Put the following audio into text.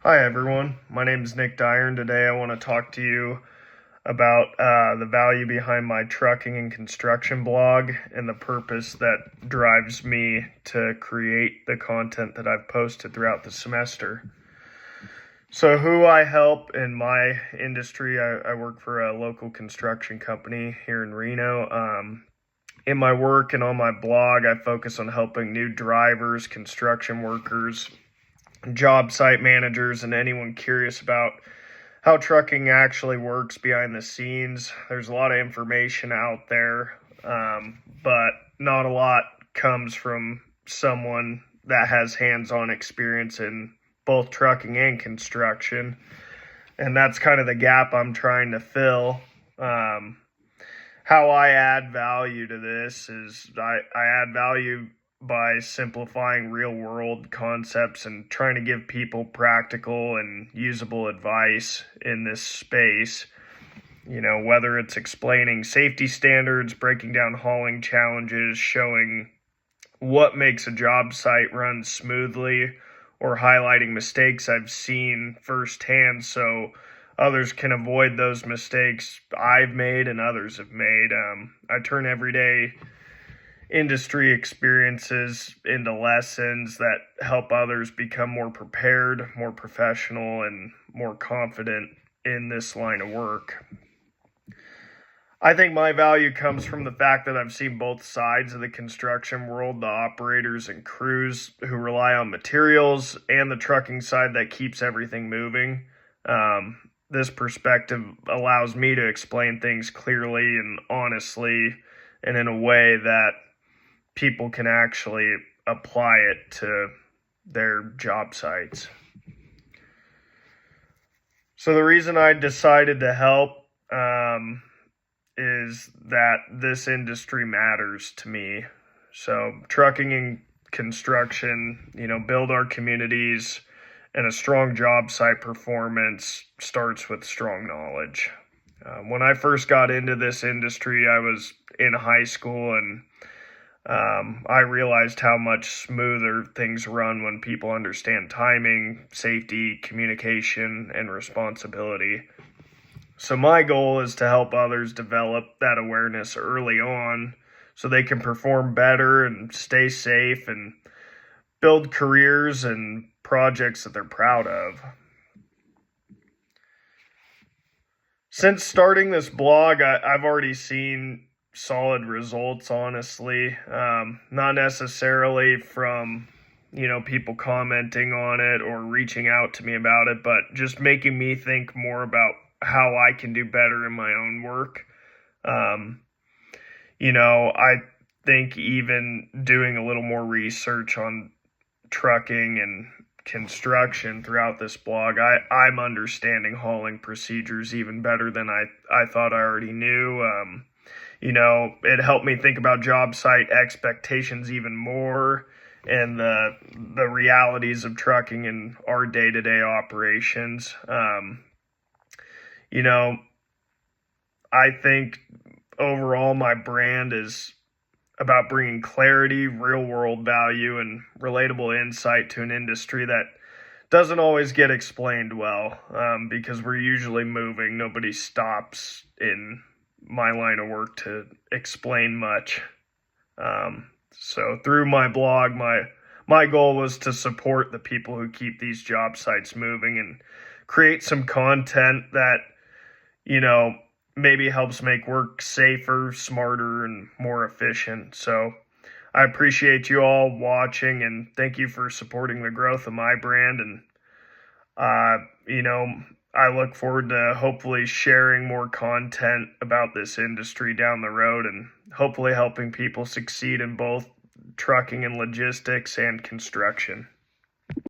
Hi everyone, my name is Nick Dyer, and today I want to talk to you about the value behind my trucking and construction blog and the purpose that drives me to create the content that I've posted throughout the semester. So who I help in my industry, I work for a local construction company here in Reno. In my work and on my blog, I focus on helping new drivers, construction workers, job site managers, and anyone curious about how trucking actually works behind the scenes. There's a lot of information out there, but not a lot comes from someone that has hands-on experience in both trucking and construction. And that's kind of the gap I'm trying to fill. How I add value to this is I add value by simplifying real world concepts and trying to give people practical and usable advice in this space. You know, whether it's explaining safety standards, breaking down hauling challenges, showing what makes a job site run smoothly, or highlighting mistakes I've seen firsthand so others can avoid those mistakes I've made and others have made. I turn everyday industry experiences into lessons that help others become more prepared, more professional, and more confident in this line of work. I think my value comes from the fact that I've seen both sides of the construction world, the operators and crews who rely on materials, and the trucking side that keeps everything moving. This perspective allows me to explain things clearly and honestly and in a way that people can actually apply it to their job sites. So the reason I decided to help is that this industry matters to me. So trucking and construction, build our communities, and a strong job site performance starts with strong knowledge. When I first got into this industry, I was in high school, and I realized how much smoother things run when people understand timing, safety, communication, and responsibility. So my goal is to help others develop that awareness early on so they can perform better and stay safe and build careers and projects that they're proud of. Since starting this blog, I've already seen solid results, honestly. Not necessarily from people commenting on it or reaching out to me about it, but just making me think more about how I can do better in my own work. I think even doing a little more research on trucking and construction throughout this blog, I'm understanding hauling procedures even better than I thought I already knew. It helped me think about job site expectations even more and the realities of trucking in our day-to-day operations. I think overall my brand is about bringing clarity, real-world value, and relatable insight to an industry that doesn't always get explained well, because we're usually moving. Nobody stops in my line of work to explain much. So through my blog, my goal was to support the people who keep these job sites moving and create some content that, maybe helps make work safer, smarter, and more efficient. So I appreciate you all watching, and thank you for supporting the growth of my brand. And, I look forward to hopefully sharing more content about this industry down the road and hopefully helping people succeed in both trucking and logistics and construction.